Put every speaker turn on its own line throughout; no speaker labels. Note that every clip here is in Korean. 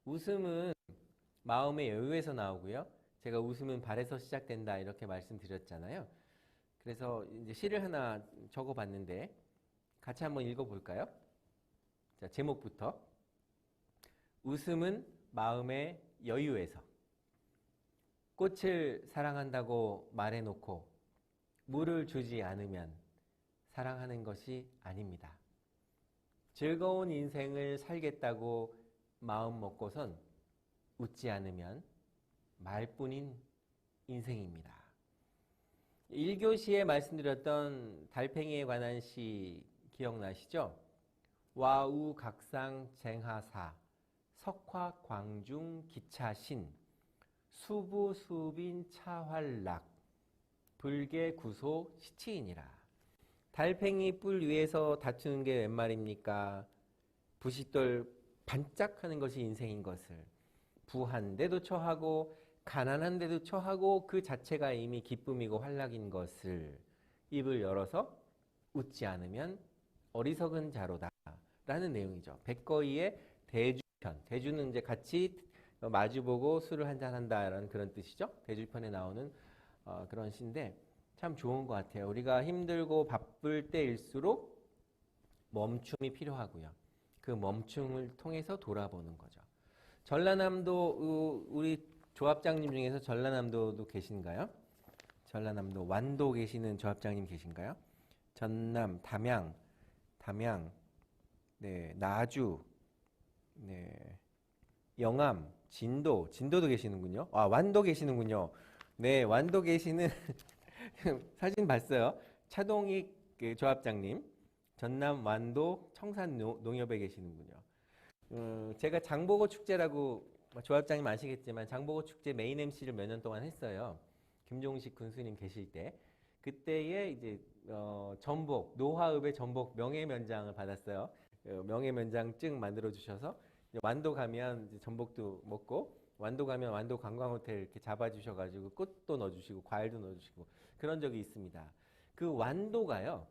웃음은 마음의 여유에서 나오고요. 제가 웃음은 발에서 시작된다 이렇게 말씀드렸잖아요. 그래서 이제 시를 하나 적어봤는데 같이 한번 읽어볼까요? 자, 제목부터. 웃음은 마음의 여유에서. 꽃을 사랑한다고 말해놓고 물을 주지 않으면 사랑하는 것이 아닙니다. 즐거운 인생을 살겠다고 마음 먹고선 웃지 않으면 말뿐인 인생입니다. 1교시에 말씀드렸던 달팽이에 관한 시 기억나시죠? 와우각상 쟁하사 석화광중 기차신 수부수빈 차활락 불개구소 시치이니라. 달팽이 뿔 위에서 다투는 게 웬 말입니까? 부싯돌 반짝하는 것이 인생인 것을, 부한데도 처하고 가난한데도 처하고 그 자체가 이미 기쁨이고 활락인 것을 입을 열어서 웃지 않으면 어리석은 자로다 라는 내용이죠. 백거이의 대주편. 대주는 이제 같이 마주보고 술을 한잔한다라는 그런 뜻이죠. 대주편에 나오는 그런 시인데 참 좋은 것 같아요. 우리가 힘들고 바쁠 때일수록 멈춤이 필요하고요. 그 멈춤을 통해서 돌아보는 거죠. 전라남도 우리 조합장님 중에서 전라남도도 계신가요? 전라남도 완도 계시는 조합장님 계신가요? 전남, 담양, 네, 나주, 네, 영암, 진도도 계시는군요. 아, 완도 계시는군요. 네, 완도 계시는 사진 봤어요. 차동익 조합장님, 전남 완도 청산 농협에 계시는군요. 제가 장보고 축제라고 조합장님 아시겠지만 장보고 축제 메인 MC를 몇 년 동안 했어요. 김종식 군수님 계실 때. 그때에 이제 전복, 노화읍의 전복 명예면장을 받았어요. 명예면장증 만들어 주셔서 완도 가면 이제 전복도 먹고 완도 가면 완도 관광호텔 이렇게 잡아주셔가지고 꽃도 넣어주시고 과일도 넣어주시고 그런 적이 있습니다. 그 완도가요.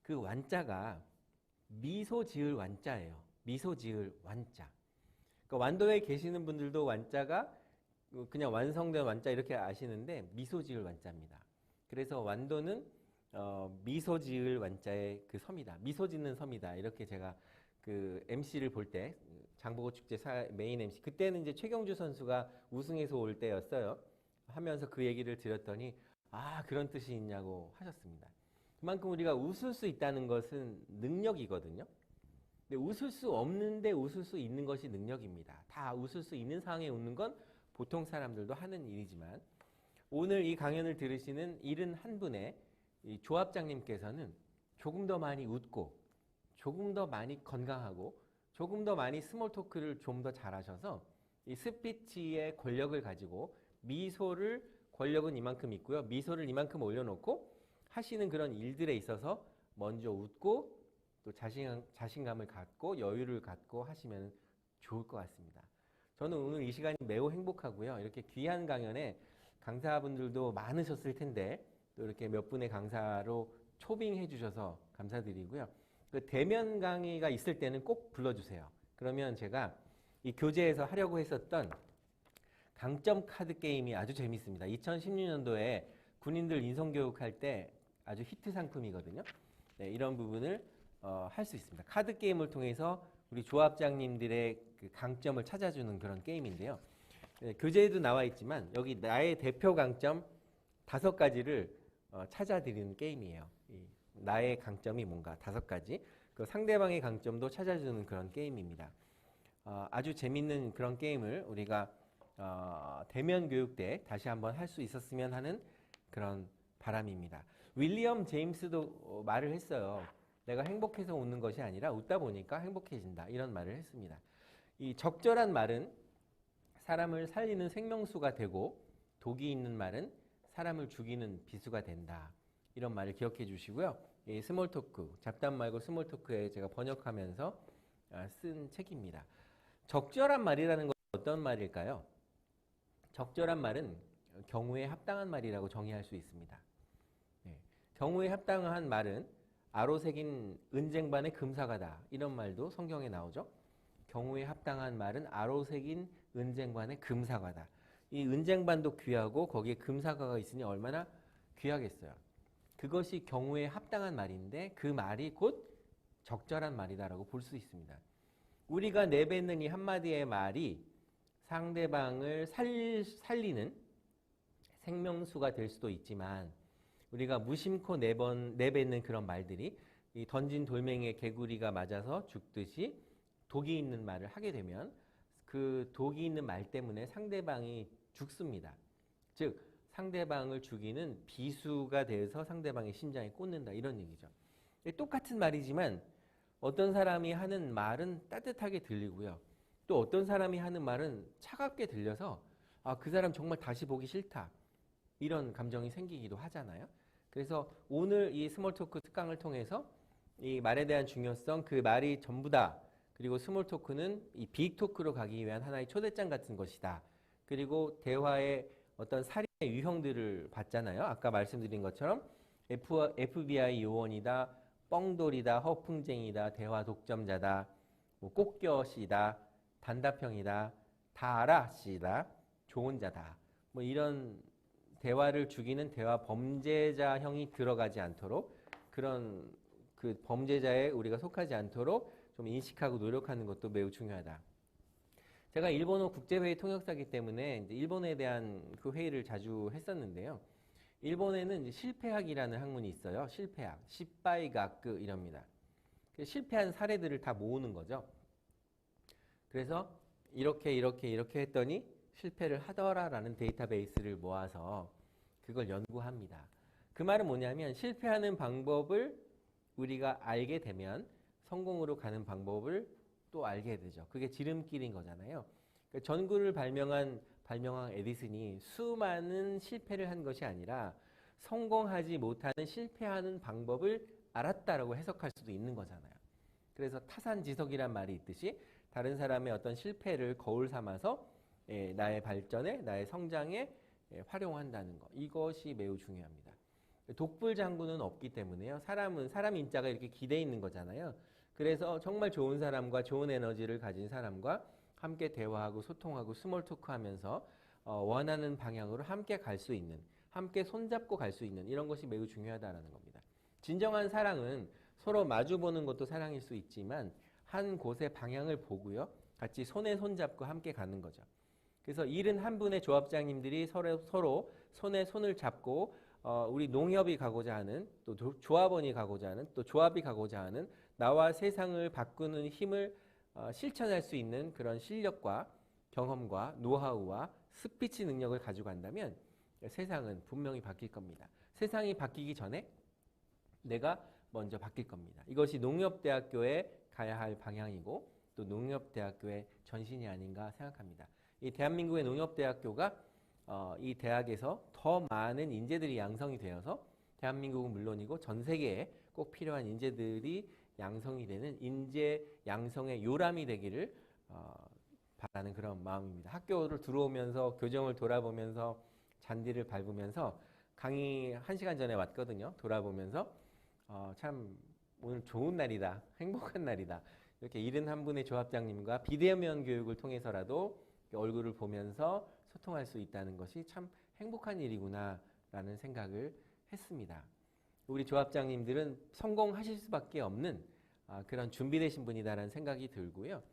그 완자가 미소 지을 완자예요. 미소 지을 완자. 그러니까 완도에 계시는 분들도 완자가 그냥 완성된 완자 이렇게 아시는데 미소 지을 완자입니다. 그래서 완도는 미소 지을 완자의 그 섬이다. 미소 짓는 섬이다. 이렇게 제가 그 MC를 볼 때 장보고 축제 메인 MC 그때는 이제 최경주 선수가 우승해서 올 때였어요. 하면서 그 얘기를 드렸더니 아 그런 뜻이 있냐고 하셨습니다. 그만큼 우리가 웃을 수 있다는 것은 능력이거든요. 근데 웃을 수 없는데 웃을 수 있는 것이 능력입니다. 다 웃을 수 있는 상황에 웃는 건 보통 사람들도 하는 일이지만 오늘 이 강연을 들으시는 71분의 이 조합장님께서는 조금 더 많이 웃고 조금 더 많이 건강하고 조금 더 많이 스몰 토크를 좀 더 잘하셔서 이 스피치의 권력을 가지고 미소를 권력은 이만큼 있고요. 미소를 이만큼 올려놓고 하시는 그런 일들에 있어서 먼저 웃고 또 자신감을 갖고 여유를 갖고 하시면 좋을 것 같습니다. 저는 오늘 이 시간이 매우 행복하고요. 이렇게 귀한 강연에 강사분들도 많으셨을 텐데 또 이렇게 몇 분의 강사로 초빙해 주셔서 감사드리고요. 그 대면 강의가 있을 때는 꼭 불러주세요. 그러면 제가 이 교재에서 하려고 했었던 강점 카드 게임이 아주 재밌습니다. 2016년도에 군인들 인성교육할 때 아주 히트 상품이거든요. 네, 이런 부분을 할 수 있습니다. 카드 게임을 통해서 우리 조합장님들의 그 강점을 찾아주는 그런 게임인데요. 네, 교재에도 나와 있지만 여기 나의 대표 강점 5가지를 찾아드리는 게임이에요. 나의 강점이 뭔가 5가지. 그 상대방의 강점도 찾아주는 그런 게임입니다. 아주 재밌는 그런 게임을 우리가 대면 교육 때 다시 한번 할 수 있었으면 하는 그런 바람입니다. 윌리엄 제임스도 말을 했어요. 내가 행복해서 웃는 것이 아니라 웃다 보니까 행복해진다. 이런 말을 했습니다. 이 적절한 말은 사람을 살리는 생명수가 되고 독이 있는 말은 사람을 죽이는 비수가 된다. 이런 말을 기억해 주시고요. 이 스몰 토크, 잡담 말고 스몰 토크에 제가 번역하면서 쓴 책입니다. 적절한 말이라는 건 어떤 말일까요? 적절한 말은 경우에 합당한 말이라고 정의할 수 있습니다. 네. 경우에 합당한 말은 아로새긴 은쟁반의 금사가다. 이런 말도 성경에 나오죠. 경우에 합당한 말은 아로색인 은쟁반의 금사과다. 이 은쟁반도 귀하고 거기에 금사과가 있으니 얼마나 귀하겠어요. 그것이 경우에 합당한 말인데 그 말이 곧 적절한 말이다라고 볼 수 있습니다. 우리가 내뱉는 이 한마디의 말이 상대방을 살리는 생명수가 될 수도 있지만 우리가 무심코 내뱉는 그런 말들이 이 던진 돌멩이에 개구리가 맞아서 죽듯이 독이 있는 말을 하게 되면 그 독이 있는 말 때문에 상대방이 죽습니다. 즉 상대방을 죽이는 비수가 돼서 상대방의 심장에 꽂는다 이런 얘기죠. 똑같은 말이지만 어떤 사람이 하는 말은 따뜻하게 들리고요. 또 어떤 사람이 하는 말은 차갑게 들려서 그 사람 정말 다시 보기 싫다. 이런 감정이 생기기도 하잖아요. 그래서 오늘 이 스몰 토크 특강을 통해서 이 말에 대한 중요성, 그 말이 전부다. 그리고 스몰 토크는 이 빅 토크로 가기 위한 하나의 초대장 같은 것이다. 그리고 대화의 어떤 살인의 유형들을 봤잖아요. 아까 말씀드린 것처럼 FBI 요원이다, 뻥돌이다, 허풍쟁이다, 대화 독점자다, 뭐 꽃겨시다, 단답형이다, 다 알아 씨다, 좋은 자다. 뭐 이런 대화를 죽이는 대화 범죄자형이 들어가지 않도록 그런 그 범죄자에 우리가 속하지 않도록 좀 인식하고 노력하는 것도 매우 중요하다. 제가 일본어 국제회의 통역사이기 때문에 이제 일본에 대한 그 회의를 자주 했었는데요. 일본에는 실패학이라는 학문이 있어요. 실패학, 시빠이가크 이럽니다. 실패한 사례들을 다 모으는 거죠. 그래서 이렇게 했더니 실패를 하더라라는 데이터베이스를 모아서 그걸 연구합니다. 그 말은 뭐냐면 실패하는 방법을 우리가 알게 되면 성공으로 가는 방법을 또 알게 되죠. 그게 지름길인 거잖아요. 그러니까 전구를 발명한 에디슨이 수많은 실패를 한 것이 아니라 성공하지 못하는 실패하는 방법을 알았다라고 해석할 수도 있는 거잖아요. 그래서 타산지석이란 말이 있듯이 다른 사람의 어떤 실패를 거울 삼아서 나의 발전에, 나의 성장에 활용한다는 것. 이것이 매우 중요합니다. 독불장군은 없기 때문에요. 사람 인자가 이렇게 기대 있는 거잖아요. 그래서 정말 좋은 사람과 좋은 에너지를 가진 사람과 함께 대화하고 소통하고 스몰 토크하면서 원하는 방향으로 함께 갈 수 있는, 함께 손잡고 갈 수 있는 이런 것이 매우 중요하다는 겁니다. 진정한 사랑은 서로 마주보는 것도 사랑일 수 있지만 한 곳의 방향을 보고요. 같이 손에 손잡고 함께 가는 거죠. 그래서 71분의 조합장님들이 서로 손에 손을 잡고 우리 농협이 가고자 하는 또 조합원이 가고자 하는 또 조합이 가고자 하는 나와 세상을 바꾸는 힘을 실천할 수 있는 그런 실력과 경험과 노하우와 스피치 능력을 가지고 간다면 세상은 분명히 바뀔 겁니다. 세상이 바뀌기 전에 내가 먼저 바뀔 겁니다. 이것이 농협대학교에 가야 할 방향이고 또 농협대학교의 전신이 아닌가 생각합니다. 이 대한민국의 농협대학교가 이 대학에서 더 많은 인재들이 양성이 되어서 대한민국은 물론이고 전 세계에 꼭 필요한 인재들이 양성이 되는 인재 양성의 요람이 되기를 바라는 그런 마음입니다. 학교를 들어오면서 교정을 돌아보면서 잔디를 밟으면서 강의 1시간 전에 왔거든요. 돌아보면서 참 오늘 좋은 날이다. 행복한 날이다. 이렇게 71분의 조합장님과 비대면 교육을 통해서라도 얼굴을 보면서 소통할 수 있다는 것이 참 행복한 일이구나 라는 생각을 했습니다. 우리 조합장님들은 성공하실 수밖에 없는 그런 준비되신 분이다라는 생각이 들고요.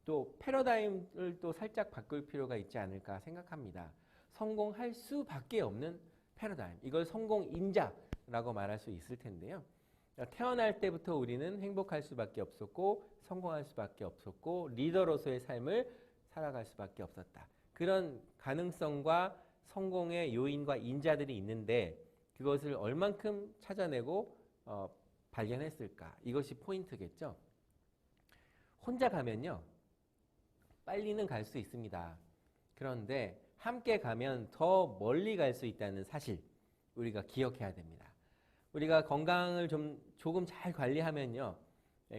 또 패러다임을 또 살짝 바꿀 필요가 있지 않을까 생각합니다. 성공할 수밖에 없는 패러다임. 이걸 성공인자라고 말할 수 있을 텐데요. 태어날 때부터 우리는 행복할 수밖에 없었고 성공할 수밖에 없었고 리더로서의 삶을 살아갈 수밖에 없었다. 그런 가능성과 성공의 요인과 인자들이 있는데 그것을 얼만큼 찾아내고 발견했을까? 이것이 포인트겠죠. 혼자 가면요. 빨리는 갈 수 있습니다. 그런데 함께 가면 더 멀리 갈 수 있다는 사실 우리가 기억해야 됩니다. 우리가 건강을 조금 잘 관리하면요.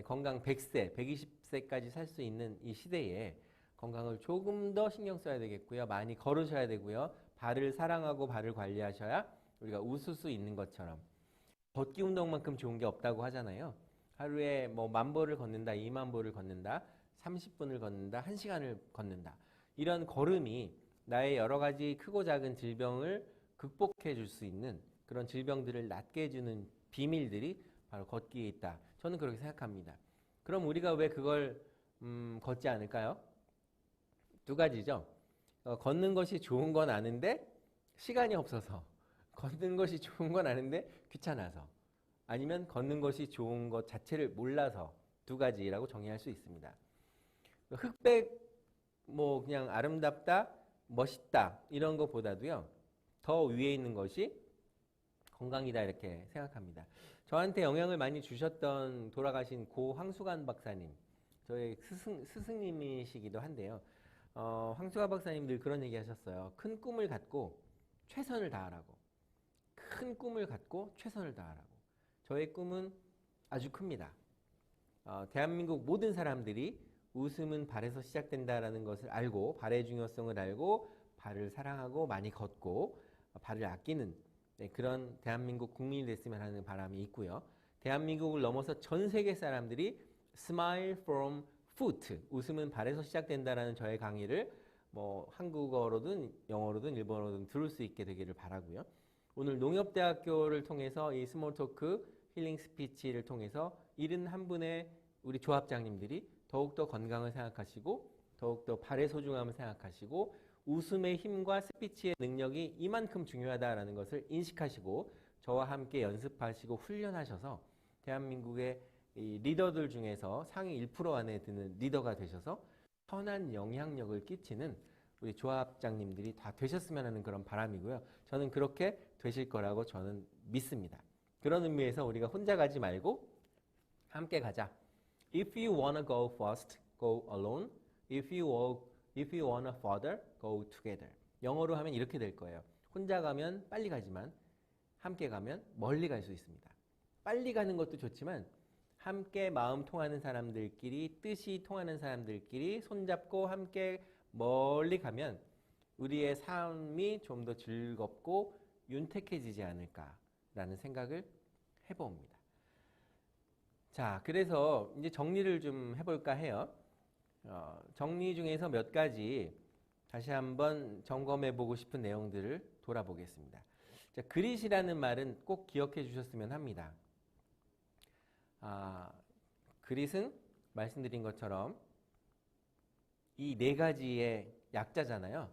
건강 100세, 120세까지 살 수 있는 이 시대에 건강을 조금 더 신경 써야 되겠고요. 많이 걸으셔야 되고요. 발을 사랑하고 발을 관리하셔야 우리가 웃을 수 있는 것처럼 걷기 운동만큼 좋은 게 없다고 하잖아요. 하루에 뭐 10,000보를 걷는다, 20,000보를 걷는다, 30분을 걷는다, 1시간을 걷는다. 이런 걸음이 나의 여러 가지 크고 작은 질병을 극복해 줄 수 있는 그런 질병들을 낫게 해주는 비밀들이 바로 걷기에 있다. 저는 그렇게 생각합니다. 그럼 우리가 왜 그걸 걷지 않을까요? 두 가지죠. 걷는 것이 좋은 건 아는데 시간이 없어서, 걷는 것이 좋은 건 아는데 귀찮아서, 아니면 걷는 것이 좋은 것 자체를 몰라서, 두 가지라고 정의할 수 있습니다. 흑백 뭐 그냥 아름답다, 멋있다 이런 것보다도요, 더 위에 있는 것이 건강이다 이렇게 생각합니다. 저한테 영향을 많이 주셨던 돌아가신 고 황수관 박사님, 저의 스승님이시기도 한데요. 황수관 박사님 늘 그런 얘기 하셨어요. 큰 꿈을 갖고 최선을 다하라고. 큰 꿈을 갖고 최선을 다하라고. 저의 꿈은 아주 큽니다. 대한민국 모든 사람들이 웃음은 발에서 시작된다라는 것을 알고, 발의 중요성을 알고, 발을 사랑하고 많이 걷고 발을 아끼는 그런 대한민국 국민이 됐으면 하는 바람이 있고요. 대한민국을 넘어서 전 세계 사람들이 Smile from foot, 웃음은 발에서 시작된다라는 저의 강의를 뭐 한국어로든 영어로든 일본어로든 들을 수 있게 되기를 바라고요. 오늘 농협대학교를 통해서 이 스몰토크 힐링 스피치를 통해서 71분의 우리 조합장님들이 더욱더 건강을 생각하시고, 더욱더 발의 소중함을 생각하시고, 웃음의 힘과 스피치의 능력이 이만큼 중요하다라는 것을 인식하시고 저와 함께 연습하시고 훈련하셔서 대한민국의 이 리더들 중에서 상위 1% 안에 드는 리더가 되셔서 선한 영향력을 끼치는 우리 조합장님들이 다 되셨으면 하는 그런 바람이고요. 저는 그렇게 되실 거라고 저는 믿습니다. 그런 의미에서 우리가 혼자 가지 말고 함께 가자. If you wanna go fast, go alone. If you wanna further, go together. 영어로 하면 이렇게 될 거예요. 혼자 가면 빨리 가지만 함께 가면 멀리 갈 수 있습니다. 빨리 가는 것도 좋지만 함께 마음 통하는 사람들끼리, 뜻이 통하는 사람들끼리 손잡고 함께 멀리 가면 우리의 삶이 좀 더 즐겁고 윤택해지지 않을까라는 생각을 해봅니다. 자, 그래서 이제 정리를 좀 해볼까 해요. 정리 중에서 몇 가지 다시 한번 점검해보고 싶은 내용들을 돌아보겠습니다. 자, 그릿이라는 말은 꼭 기억해 주셨으면 합니다. 그릿은 말씀드린 것처럼 이 네 가지의 약자잖아요.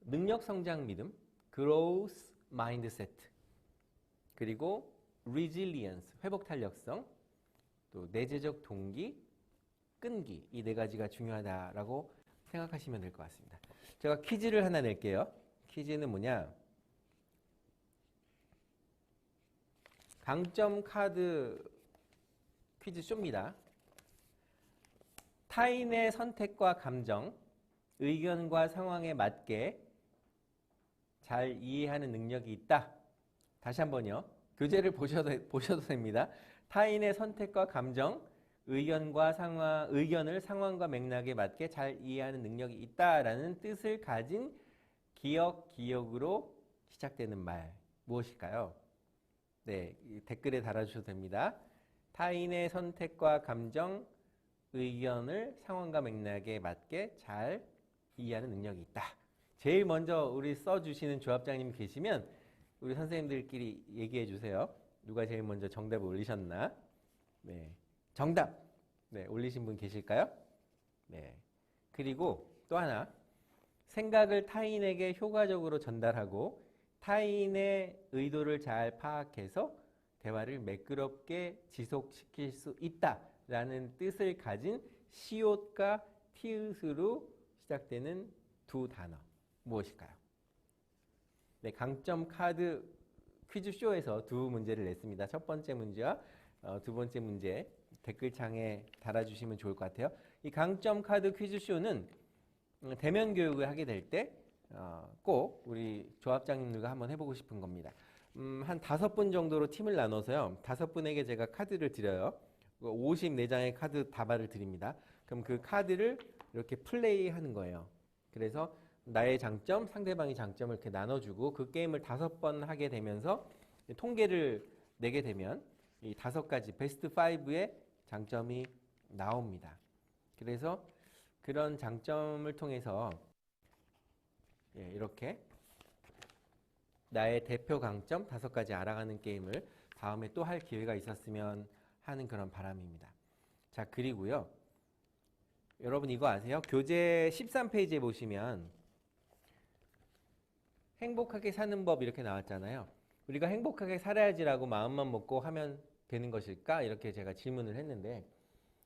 능력 성장 믿음, growth mindset, 그리고 resilience, 회복 탄력성, 또 내재적 동기, 끈기, 이 네 가지가 중요하다라고 생각하시면 될 것 같습니다. 제가 퀴즈를 하나 낼게요. 퀴즈는 뭐냐? 강점 카드 퀴즈 쇼입니다. 타인의 선택과 감정, 의견과 상황에 맞게 잘 이해하는 능력이 있다. 다시 한번요. 교재를 보셔도 됩니다. 타인의 선택과 감정, 의견을 상황과 맥락에 맞게 잘 이해하는 능력이 있다라는 뜻을 가진 기억으로 시작되는 말 무엇일까요? 네, 댓글에 달아주셔도 됩니다. 타인의 선택과 감정, 의견을 상황과 맥락에 맞게 잘 이해하는 능력이 있다. 제일 먼저 우리 써주시는 조합장님 계시면 우리 선생님들끼리 얘기해 주세요. 누가 제일 먼저 정답을 올리셨나? 네, 정답! 네, 올리신 분 계실까요? 네. 그리고 또 하나, 생각을 타인에게 효과적으로 전달하고 타인의 의도를 잘 파악해서 대화를 매끄럽게 지속시킬 수 있다라는 뜻을 가진 시옷과 티읕으로 시작되는 두 단어 무엇일까요? 네, 강점 카드 퀴즈쇼에서 두 문제를 냈습니다. 첫 번째 문제와 두 번째 문제 댓글창에 달아주시면 좋을 것 같아요. 이 강점 카드 퀴즈쇼는 대면 교육을 하게 될 때 꼭 우리 조합장님들과 한번 해보고 싶은 겁니다. 한 5분 정도로 팀을 나눠서요. 5분에게 제가 카드를 드려요. 54장의 카드 다발을 드립니다. 그럼 그 카드를 이렇게 플레이하는 거예요. 그래서 나의 장점, 상대방의 장점을 이렇게 나눠주고 그 게임을 5번 하게 되면서 통계를 내게 되면 이 5가지 베스트 5의 장점이 나옵니다. 그래서 그런 장점을 통해서 이렇게 나의 대표 강점 5가지 알아가는 게임을 다음에 또 할 기회가 있었으면 하는 그런 바람입니다. 자, 그리고요. 여러분 이거 아세요? 교재 13페이지에 보시면 행복하게 사는 법 이렇게 나왔잖아요. 우리가 행복하게 살아야지라고 마음만 먹고 하면 되는 것일까? 이렇게 제가 질문을 했는데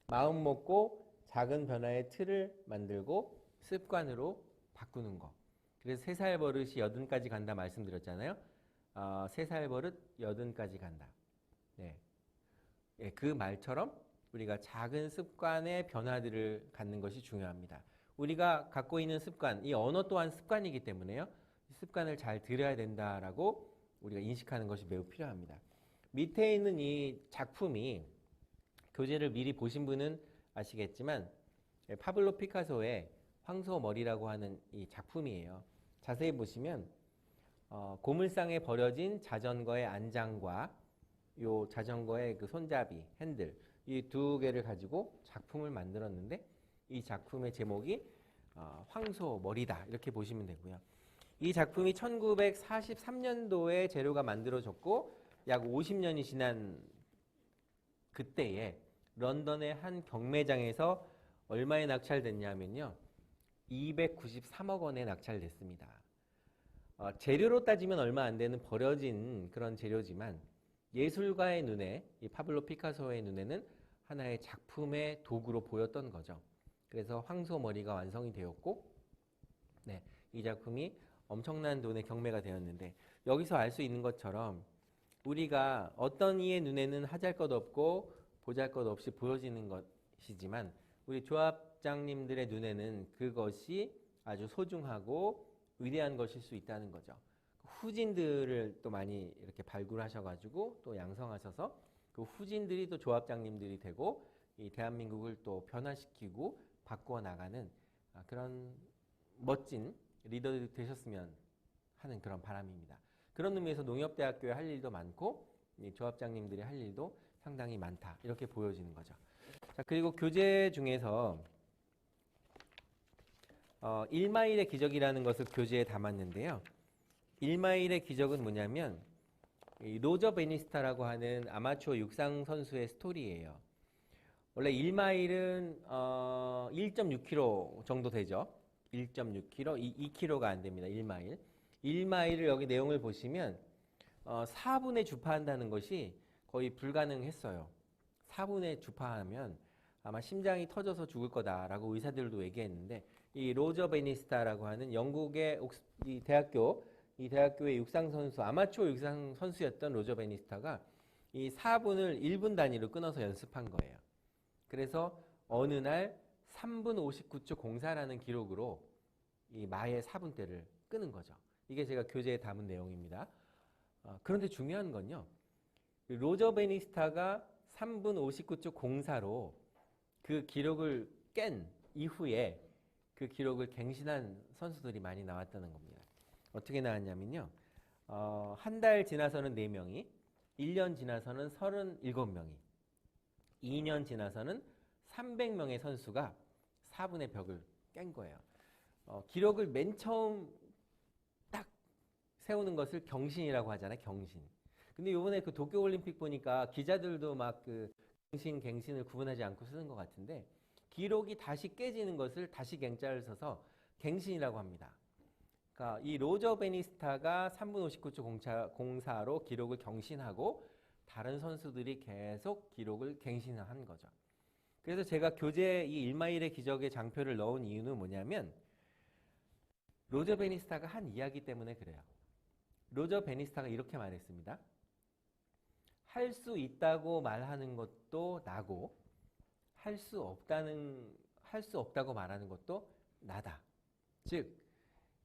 마음 먹고 작은 변화의 틀을 만들고 습관으로 바꾸는 거. 그래서 3살 버릇이 80까지 간다 말씀드렸잖아요. 3살 버릇 80까지 간다. 네. 그 말처럼 우리가 작은 습관의 변화들을 갖는 것이 중요합니다. 우리가 갖고 있는 습관, 이 언어 또한 습관이기 때문에요. 이 습관을 잘 들여야 된다라고 우리가 인식하는 것이 매우 필요합니다. 밑에 있는 이 작품이 교재를 미리 보신 분은 아시겠지만 파블로 피카소의 황소머리라고 하는 이 작품이에요. 자세히 보시면 고물상에 버려진 자전거의 안장과 요 자전거의 그 손잡이, 핸들 이 2개를 가지고 작품을 만들었는데 이 작품의 제목이 황소머리다 이렇게 보시면 되고요. 이 작품이 1943년도에 재료가 만들어졌고 약 50년이 지난 그때에 런던의 한 경매장에서 얼마에 낙찰됐냐면요. 293억 원에 낙찰됐습니다. 재료로 따지면 얼마 안 되는 버려진 그런 재료지만 예술가의 눈에, 이 파블로 피카소의 눈에는 하나의 작품의 도구로 보였던 거죠. 그래서 황소머리가 완성이 되었고, 네, 이 작품이 엄청난 돈의 경매가 되었는데 여기서 알 수 있는 것처럼 우리가 어떤 이의 눈에는 하잘것없고 보잘것없이 보여지는 것이지만 우리 조합장님들의 눈에는 그것이 아주 소중하고 위대한 것일 수 있다는 거죠. 후진들을 또 많이 이렇게 발굴하셔가지고 또 양성하셔서 그 후진들이 또 조합장님들이 되고 이 대한민국을 또 변화시키고 바꾸어 나가는 그런 멋진 리더들이 되셨으면 하는 그런 바람입니다. 그런 의미에서 농협대학교에 할 일도 많고 이 조합장님들이 할 일도 상당히 많다. 이렇게 보여지는 거죠. 자, 그리고 교재 중에서 1마일의 기적이라는 것을 교재에 담았는데요. 1마일의 기적은 뭐냐면 이 로저 베니스타라고 하는 아마추어 육상 선수의 스토리예요. 원래 1마일은 1.6km 정도 되죠. 1.6km, 2km가 안 됩니다. 1마일. 1마일을 여기 내용을 보시면 4분에 주파한다는 것이 거의 불가능했어요. 4분에 주파하면 아마 심장이 터져서 죽을 거다라고 의사들도 얘기했는데 이 로저 베니스타라고 하는 영국의 이 대학교의 육상 선수, 아마추어 육상 선수였던 로저 베니스타가 이 4분을 1분 단위로 끊어서 연습한 거예요. 그래서 어느 날 3분 59초 04라는 기록으로 이 마의 4분대를 끄는 거죠. 이게 제가 교재에 담은 내용입니다. 그런데 중요한 건요. 로저 베니스타가 3분 59초 04로 그 기록을 깬 이후에 그 기록을 갱신한 선수들이 많이 나왔다는 겁니다. 어떻게 나왔냐면요. 한 달 지나서는 4명이, 1년 지나서는 37명이, 2년 지나서는 300명의 선수가 4분의 벽을 깬 거예요. 기록을 맨 처음 딱 세우는 것을 경신이라고 하잖아요. 경신. 근데 이번에 그 도쿄올림픽 보니까 기자들도 막 그 갱신을 구분하지 않고 쓰는 것 같은데 기록이 다시 깨지는 것을 다시 갱자를 써서 갱신이라고 합니다. 그러니까 이 로저 베니스타가 3분 59초 04로 기록을 경신하고 다른 선수들이 계속 기록을 갱신한 거죠. 그래서 제가 교재에 이 1마일의 기적의 장표를 넣은 이유는 뭐냐면 로저 베니스타가 한 이야기 때문에 그래요. 로저 베니스타가 이렇게 말했습니다. 할 수 있다고 말하는 것도 나고 할 수 없다고 말하는 것도 나다. 즉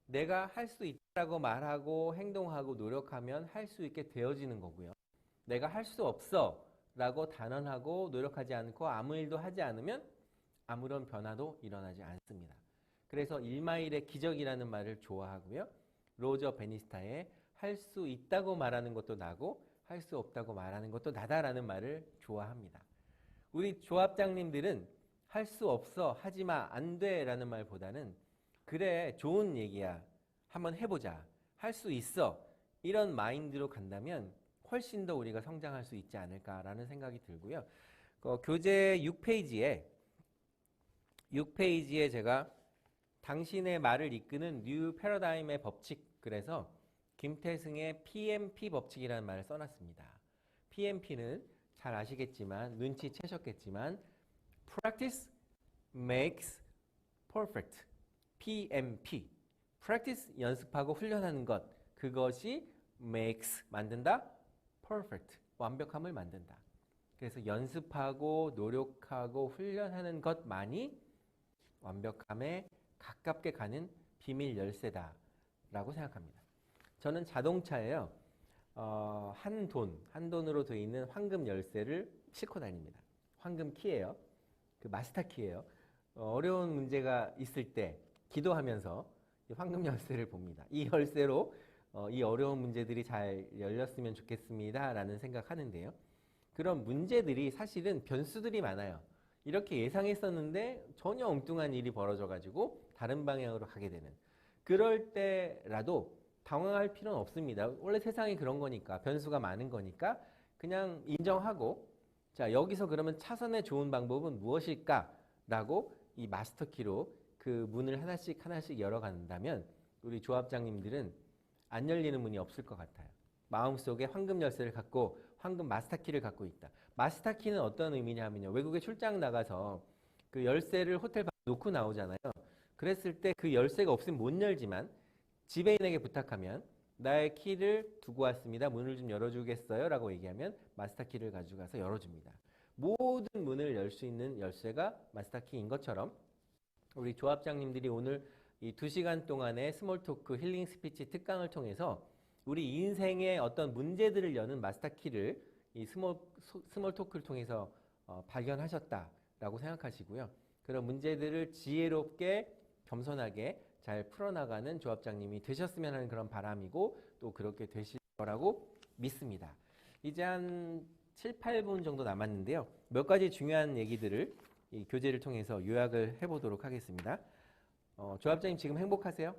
내가 할 수 있다고 말하고 행동하고 노력하면 할 수 있게 되어지는 거고요. 내가 할 수 없어 라고 단언하고 노력하지 않고 아무 일도 하지 않으면 아무런 변화도 일어나지 않습니다. 그래서 1마일의 기적이라는 말을 좋아하고요. 로저 베니스타의 할 수 있다고 말하는 것도 나고 할 수 없다고 말하는 것도 나다라는 말을 좋아합니다. 우리 조합장님들은 할 수 없어, 하지 마, 안 돼 라는 말보다는 그래, 좋은 얘기야. 한번 해보자. 할 수 있어. 이런 마인드로 간다면 훨씬 더 우리가 성장할 수 있지 않을까라는 생각이 들고요. 교재 6페이지에 제가 당신의 말을 이끄는 뉴 패러다임의 법칙, 그래서 김태승의 PMP 법칙이라는 말을 써놨습니다. PMP는 잘 아시겠지만, 눈치채셨겠지만 Practice makes perfect. PMP. Practice, 연습하고 훈련하는 것. 그것이 makes, 만든다. perfect, 완벽함을 만든다. 그래서 연습하고 노력하고 훈련하는 것만이 완벽함에 가깝게 가는 비밀 열쇠다 라고 생각합니다. 저는 자동차에요, 한 돈으로 되어 있는 황금 열쇠를 싣고 다닙니다. 황금 키예요. 그 마스터 키예요. 어려운 문제가 있을 때 기도하면서 이 황금 열쇠를 봅니다. 이 열쇠로 이 어려운 문제들이 잘 열렸으면 좋겠습니다 라는 생각하는데요. 그런 문제들이 사실은 변수들이 많아요. 이렇게 예상했었는데 전혀 엉뚱한 일이 벌어져가지고 다른 방향으로 가게 되는, 그럴 때라도 당황할 필요는 없습니다. 원래 세상이 그런 거니까, 변수가 많은 거니까 그냥 인정하고, 자, 여기서 그러면 차선의 좋은 방법은 무엇일까? 라고 이 마스터키로 그 문을 하나씩 하나씩 열어간다면 우리 조합장님들은 안 열리는 문이 없을 것 같아요. 마음속에 황금 열쇠를 갖고 황금 마스터키를 갖고 있다. 마스터키는 어떤 의미냐면요, 외국에 출장 나가서 그 열쇠를 호텔 방에 놓고 나오잖아요. 그랬을 때 그 열쇠가 없으면 못 열지만 지배인에게 부탁하면 나의 키를 두고 왔습니다. 문을 좀 열어주겠어요? 라고 얘기하면 마스터키를 가져가서 열어줍니다. 모든 문을 열 수 있는 열쇠가 마스터키인 것처럼 우리 조합장님들이 오늘 이 2시간 동안의 스몰 토크 힐링 스피치 특강을 통해서 우리 인생의 어떤 문제들을 여는 마스터키를 이 스몰 토크를 통해서 발견하셨다라고 생각하시고요. 그런 문제들을 지혜롭게 겸손하게 잘 풀어나가는 조합장님이 되셨으면 하는 그런 바람이고, 또 그렇게 되실 거라고 믿습니다. 이제 한 7, 8분 정도 남았는데요. 몇 가지 중요한 얘기들을 이 교재를 통해서 요약을 해보도록 하겠습니다. 조합장님 지금 행복하세요?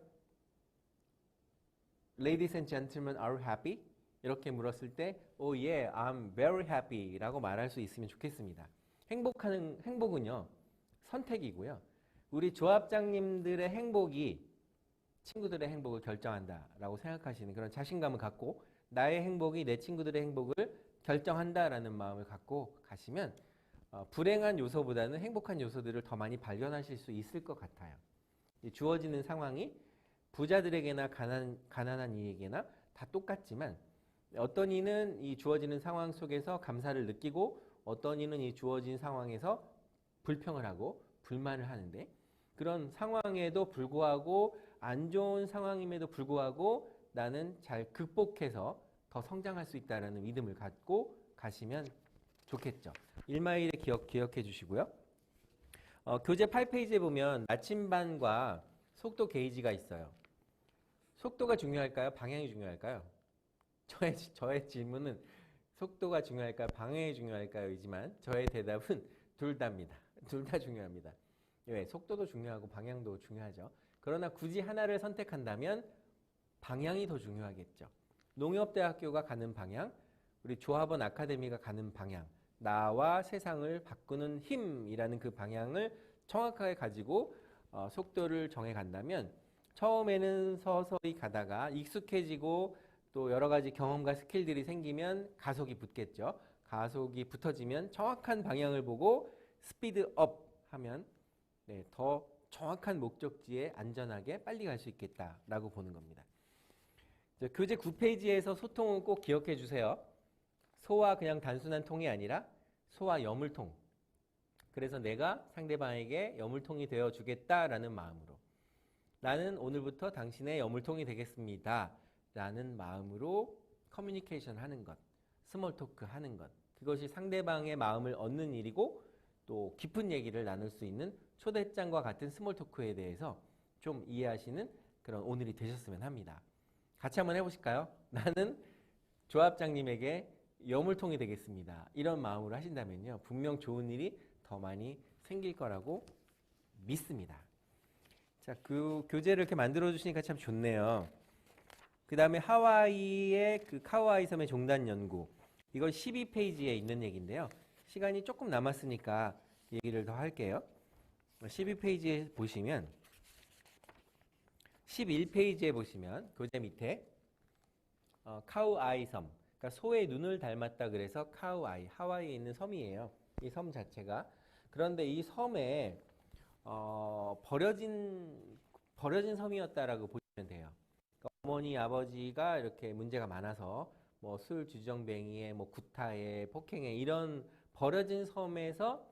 Ladies and gentlemen, are you happy? 이렇게 물었을 때 Oh yeah, I'm very happy 라고 말할 수 있으면 좋겠습니다. 행복은요, 선택이고요. 우리 조합장님들의 행복이 친구들의 행복을 결정한다 라고 생각하시는 그런 자신감을 갖고, 나의 행복이 내 친구들의 행복을 결정한다 라는 마음을 갖고 가시면 불행한 요소보다는 행복한 요소들을 더 많이 발견하실 수 있을 것 같아요. 주어지는 상황이 부자들에게나 가난한 이에게나 다 똑같지만, 어떤 이는 이 주어지는 상황 속에서 감사를 느끼고 어떤 이는 이 주어진 상황에서 불평을 하고 불만을 하는데, 그런 상황에도 불구하고 안 좋은 상황임에도 불구하고 나는 잘 극복해서 더 성장할 수 있다는 믿음을 갖고 가시면 좋겠죠. 1마일에 기억해 주시고요. 교재 8페이지에 보면 나침반과 속도 게이지가 있어요. 속도가 중요할까요? 방향이 중요할까요? 저의 질문은 속도가 중요할까요? 방향이 중요할까요? 이지만 저의 대답은 둘 다입니다. 둘 다 중요합니다. 왜? 속도도 중요하고 방향도 중요하죠. 그러나 굳이 하나를 선택한다면 방향이 더 중요하겠죠. 농협대학교가 가는 방향, 우리 조합원 아카데미가 가는 방향, 나와 세상을 바꾸는 힘이라는 그 방향을 정확하게 가지고 속도를 정해 간다면 처음에는 서서히 가다가 익숙해지고 또 여러 가지 경험과 스킬들이 생기면 가속이 붙겠죠. 가속이 붙어지면 정확한 방향을 보고 스피드 업 하면 더 정확한 목적지에 안전하게 빨리 갈 수 있겠다라고 보는 겁니다. 교재 9페이지에서 소통은 꼭 기억해 주세요. 소와 그냥 단순한 통이 아니라 소와 여물통. 그래서 내가 상대방에게 여물통이 되어 주겠다라는 마음으로, 나는 오늘부터 당신의 여물통이 되겠습니다 라는 마음으로 커뮤니케이션 하는 것, 스몰 토크 하는 것, 그것이 상대방의 마음을 얻는 일이고 또 깊은 얘기를 나눌 수 있는 초대장과 같은 스몰 토크에 대해서 좀 이해하시는 그런 오늘이 되셨으면 합니다. 같이 한번 해보실까요? 나는 조합장님에게 여물통이 되겠습니다. 이런 마음으로 하신다면요, 분명 좋은 일이 더 많이 생길 거라고 믿습니다. 자, 그 교재를 이렇게 만들어 주시니까 참 좋네요. 그 다음에 하와이의 그 카우아이 섬의 종단 연구. 이건 12페이지에 있는 얘기인데요. 시간이 조금 남았으니까 얘기를 더 할게요. 12페이지에 보시면 11페이지에 보시면 교재 밑에 카우아이 섬, 그러니까 소의 눈을 닮았다 그래서 카우아이, 하와이에 있는 섬이에요. 이 섬 자체가. 그런데 이 섬에 버려진 섬이었다라고 보시면 돼요. 그러니까 어머니, 아버지가 이렇게 문제가 많아서 뭐 술 주정뱅이에, 뭐 구타에, 폭행에 이런 버려진 섬에서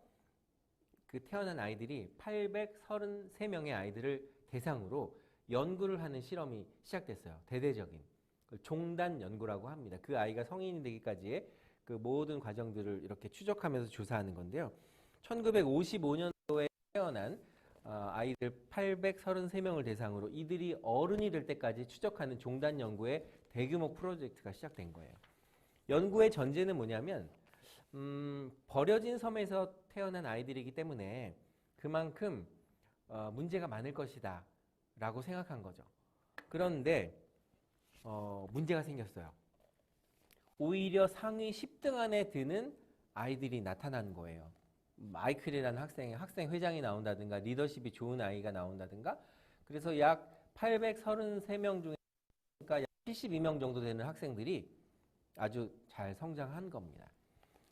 그 태어난 아이들이 833명의 아이들을 대상으로 연구를 하는 실험이 시작됐어요. 대대적인 종단 연구라고 합니다. 그 아이가 성인이 되기까지의 그 모든 과정들을 이렇게 추적하면서 조사하는 건데요. 1955년도에 태어난 아이들 833명을 대상으로 이들이 어른이 될 때까지 추적하는 종단 연구의 대규모 프로젝트가 시작된 거예요. 연구의 전제는 뭐냐면 버려진 섬에서 태어난 아이들이기 때문에 그만큼 문제가 많을 것이다 라고 생각한 거죠. 그런데 문제가 생겼어요. 오히려 상위 10등 안에 드는 아이들이 나타난 거예요. 마이클이라는 학생 회장이 나온다든가 리더십이 좋은 아이가 나온다든가 그래서 약 833명 중에 그러니까 약 72명 정도 되는 학생들이 아주 잘 성장한 겁니다.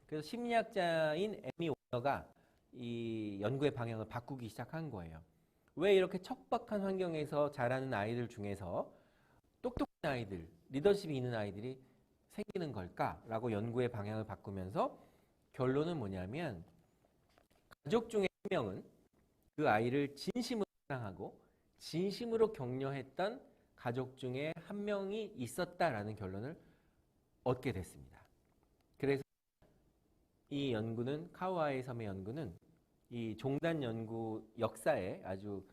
그래서 심리학자인 에미 오너가 이 연구의 방향을 바꾸기 시작한 거예요. 왜 이렇게 척박한 환경에서 자라는 아이들 중에서 똑똑한 아이들, 리더십이 있는 아이들이 생기는 걸까라고 연구의 방향을 바꾸면서 결론은 뭐냐면 가족 중에 한 명은 그 아이를 진심으로 사랑하고 진심으로 격려했던 가족 중에 한 명이 있었다라는 결론을 얻게 됐습니다. 그래서 이 연구는 카우아이 섬의 연구는 이 종단 연구 역사에 아주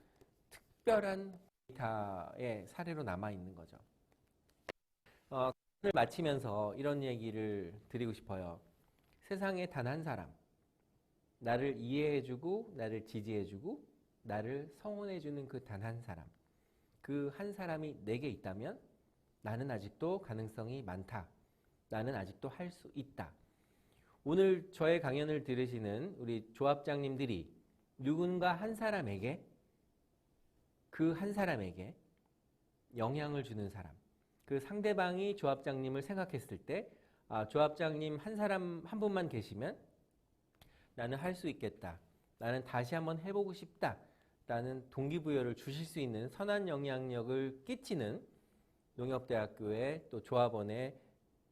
특별한 데이터의 사례로 남아 있는 거죠. 오늘 마치면서 이런 얘기를 드리고 싶어요. 세상에 단 한 사람, 나를 이해해주고 나를 지지해주고 나를 성원해주는 그 단 한 사람, 그 한 사람이 내게 있다면 나는 아직도 가능성이 많다. 나는 아직도 할 수 있다. 오늘 저의 강연을 들으시는 우리 조합장님들이 누군가 한 사람에게 그 한 사람에게 영향을 주는 사람, 그 상대방이 조합장님을 생각했을 때 조합장님 한 사람 한 분만 계시면 나는 할 수 있겠다. 나는 다시 한번 해보고 싶다. 라는 동기부여를 주실 수 있는 선한 영향력을 끼치는 농협대학교의 또 조합원의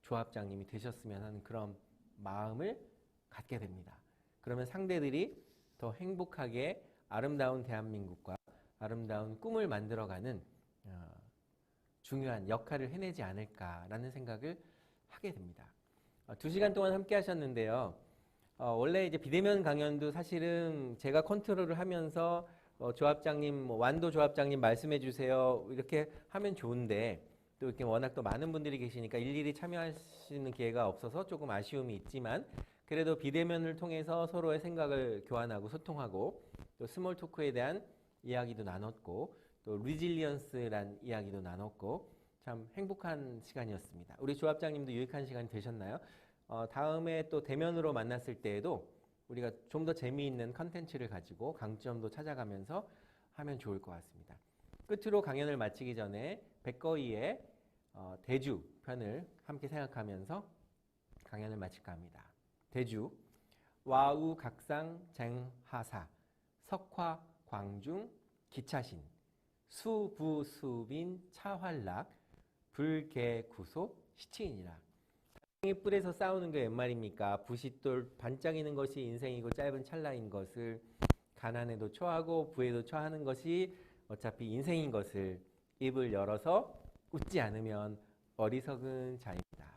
조합장님이 되셨으면 하는 그런 마음을 갖게 됩니다. 그러면 상대들이 더 행복하게 아름다운 대한민국과 아름다운 꿈을 만들어가는 중요한 역할을 해내지 않을까라는 생각을 하게 됩니다. 2시간 동안 함께 하셨는데요. 원래 이제 비대면 강연도 사실은 제가 컨트롤을 하면서 조합장님, 완도 조합장님 말씀해 주세요. 이렇게 하면 좋은데 또 이렇게 워낙 또 많은 분들이 계시니까 일일이 참여하시는 기회가 없어서 조금 아쉬움이 있지만 그래도 비대면을 통해서 서로의 생각을 교환하고 소통하고 또 스몰 토크에 대한 이야기도 나눴고 또 리질리언스란 이야기도 나눴고 참 행복한 시간이었습니다. 우리 조합장님도 유익한 시간이 되셨나요? 다음에 또 대면으로 만났을 때에도 우리가 좀 더 재미있는 컨텐츠를 가지고 강점도 찾아가면서 하면 좋을 것 같습니다. 끝으로 강연을 마치기 전에 백거이의 대주 편을 함께 생각하면서 강연을 마칠까 합니다. 대주 와우 각상 쟁하사 석화 광중 기차신 수부수빈 차활락 불개구소 시치인이라. 이 뿔에서 싸우는 게 웬 말입니까? 부싯돌 반짝이는 것이 인생이고 짧은 찰나인 것을 가난에도 처하고 부에도 처하는 것이 어차피 인생인 것을 입을 열어서 웃지 않으면 어리석은 자입니다.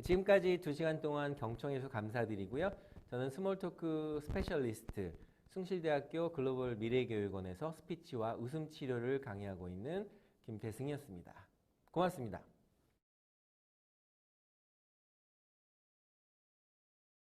지금까지 2시간 동안 경청해주셔서 감사드리고요. 저는 스몰토크 스페셜리스트 숭실대학교 글로벌 미래교육원에서 스피치와 웃음 치료를 강의하고 있는 김태승이었습니다. 고맙습니다.